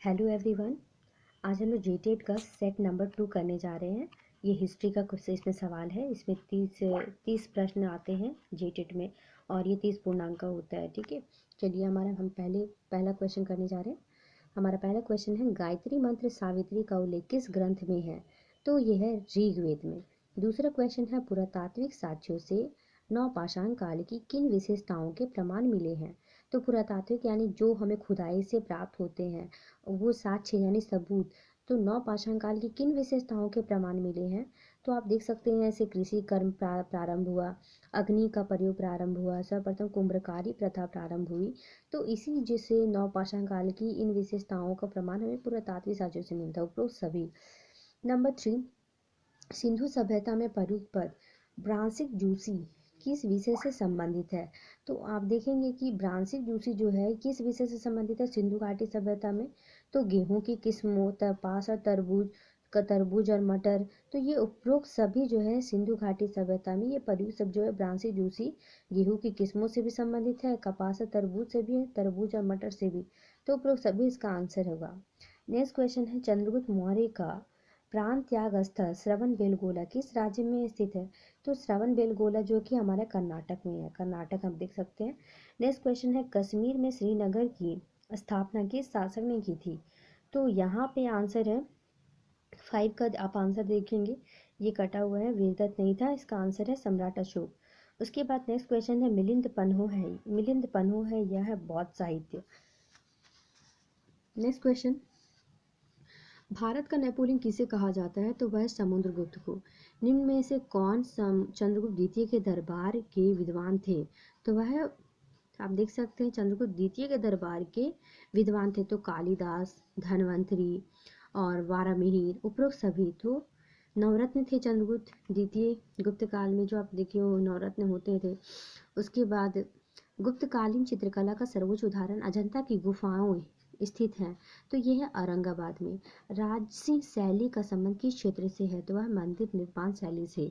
Hello everyone. आज हम लोग जीटेट का सेट नंबर 2 करने जा रहे हैं। ये हिस्ट्री का कुछ इसमें सवाल है। इसमें 30 प्रश्न आते हैं जीटेट में और ये 30 पूर्णांक का होता है। ठीक है, चलिए हम पहला क्वेश्चन करने जा रहे हैं। हमारा पहला क्वेश्चन है, गायत्री मंत्र सावित्री का उल्लेख किस ग्रंथ में है? तो ये है ऋग्वेद में। दूसरा क्वेश्चन है, पुरातात्विक साक्ष्यों से नवपाषाण काल की किन विशेषताओं के प्रमाण मिले हैं? तो पुरातात्विक यानी जो हमें खुदाई से प्राप्त होते हैं वो साक्ष्य यानी सबूत। तो नवपाषाण काल की किन विशेषताओं के प्रमाण मिले हैं? तो आप देख सकते हैं, ऐसे कृषि कर्म प्रारंभ हुआ, अग्नि का प्रयोग प्रारंभ हुआ, सर्वप्रथम कुम्भकारी प्रथा प्रारंभ हुई। तो इसी जैसे नवपाषाण काल की इन विशेषताओं का प्रमाण हमें पुरातात्विक साक्ष्यों से मिलता है, उपरोक्त सभी। नंबर 3, सिंधु सभ्यता में प्रयुक्त पद ब्रांसिक जूसी किस विषय से संबंधित है? तो आप देखेंगे कि ब्रांसिक जूसी जो है किस विषय से संबंधित है सिंधु घाटी सभ्यता में? तो गेहूं की किस्मों, कपास और तरबूज और मटर। तो ये उपरोक्त सभी जो है सिंधु घाटी सभ्यता में ये प्रयुक्त शब्द जो है ब्रांसिक जूसी गेहूं की किस्मों से भी संबंधित है, कपास और तरबूज से भी है, तरबूज और मटर से भी। तो उपरोक्त सभी इसका आंसर होगा। नेक्स्ट क्वेश्चन है, चंद्रगुप्त मौर्य का प्राण त्याग स्थल श्रवणबेलगोला किस राज्य में स्थित है? तो श्रवणबेलगोला जो कि हमारे कर्नाटक में है, कर्नाटक हम देख सकते हैं। नेक्स्ट क्वेश्चन है, कश्मीर में श्रीनगर की स्थापना किस शासक ने की थी? तो यहाँ पे आंसर है 5 का आप आंसर देखेंगे, ये कटा हुआ है, वीरदत्त नहीं था, इसका आंसर है सम्राट अशोक। उसके बाद नेक्स्ट क्वेश्चन है, मिलिंद पन्हो है यह है बौद्ध साहित्य। नेक्स्ट क्वेश्चन, भारत का नेपोलियन किसे कहा जाता है? तो वह समुद्रगुप्त को। निम्न में से कौन चंद्रगुप्त द्वितीय के दरबार के विद्वान थे? तो वह आप देख सकते हैं चंद्रगुप्त द्वितीय के दरबार के विद्वान थे तो कालिदास, धनवंतरी और वारामिहिर, उपरोक्त सभी। तो नवरत्न थे चंद्रगुप्त द्वितीय गुप्त काल में, जो आप देखिए वो नवरत्न होते थे। उसके बाद गुप्तकालीन चित्रकला का सर्वोच्च उदाहरण अजंता की गुफाओं स्थित हैं, तो यह है औरंगाबाद में। राजसी शैली का संबंध किस क्षेत्र से है? तो वह मंदिर निर्माण शैली से।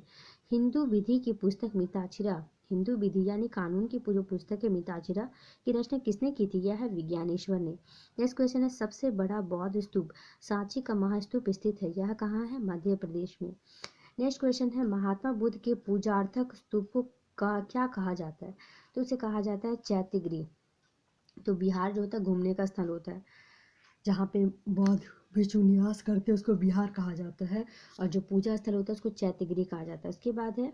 हिंदू विधि की पुस्तक मिताक्षरा, हिंदू विधि यानी कानून की जो पुस्तक है मिताक्षरा की रचना किसने की थी? यह है विज्ञानेश्वर ने। नेक्स्ट क्वेश्चन है, सबसे बड़ा बौद्ध स्तूप सांची का महास्तूप स्थित है, यह कहाँ है? मध्य प्रदेश में। नेक्स्ट क्वेश्चन है, महात्मा बुद्ध के पूजार्थक स्तूपों का क्या कहा जाता है? तो उसे कहा जाता है चैत्यगृह। तो बिहार जो होता है घूमने का स्थल होता है, जहाँ पे बौद्ध भिक्षु निवास करते हैं उसको बिहार कहा जाता है, और जो पूजा स्थल होता है उसको चैत्यगृह कहा जाता है। उसके बाद है,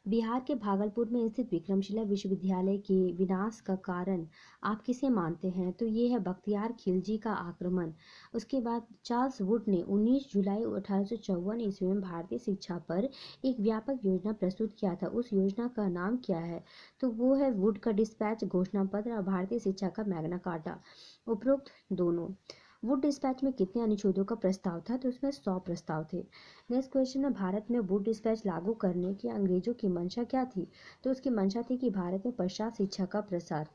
बिहार के भागलपुर में स्थित विक्रमशिला विश्वविद्यालय के विनाश का कारण आप किसे मानते हैं? तो ये है बख्तियार खिलजी का आक्रमण। उसके बाद चार्ल्स वुड ने 19 जुलाई 1854 ईस्वी में भारतीय शिक्षा पर एक व्यापक योजना प्रस्तुत किया था, उस योजना का नाम क्या है? तो वो है वुड का डिस्पैच घोषणा पत्र और भारतीय शिक्षा का मैग्ना कार्टा, उपरोक्त दोनों। वुड डिस्पैच में कितने अनुच्छेदों का प्रस्ताव था? तो उसमें 100 प्रस्ताव थे। नेक्स्ट क्वेश्चन है, भारत में वुड डिस्पैच लागू करने की अंग्रेजों की मंशा क्या थी? तो उसकी मंशा थी कि भारत में पश्चात शिक्षा का प्रसार।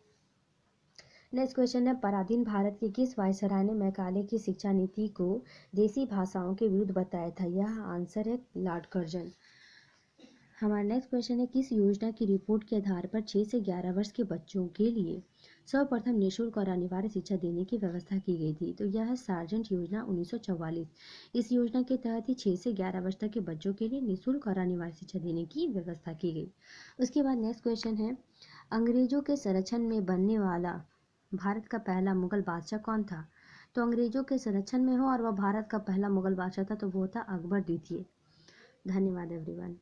नेक्स्ट क्वेश्चन है, पराधीन भारत के किस वायसराय ने मैकाले की शिक्षा नीति को देसी भाषाओं के विरुद्ध बताया था? यह आंसर है लॉर्ड कर्जन। हमारा नेक्स्ट क्वेश्चन है, किस योजना की रिपोर्ट के आधार पर 6 से 11 वर्ष के बच्चों के लिए सर्वप्रथम निःशुल्क और अनिवार्य शिक्षा देने की व्यवस्था की गई थी? तो यह है सार्जेंट योजना 1944। इस योजना के तहत ही 6 से 11 वर्ष तक के बच्चों के लिए निःशुल्क और अनिवार्य शिक्षा देने की व्यवस्था की गई। उसके बाद नेक्स्ट क्वेश्चन है, अंग्रेजों के संरक्षण में बनने वाला भारत का पहला मुगल बादशाह कौन था? तो अंग्रेजों के संरक्षण में हो और वह भारत का पहला मुगल बादशाह था तो वो था अकबर द्वितीय। धन्यवाद एवरीवन।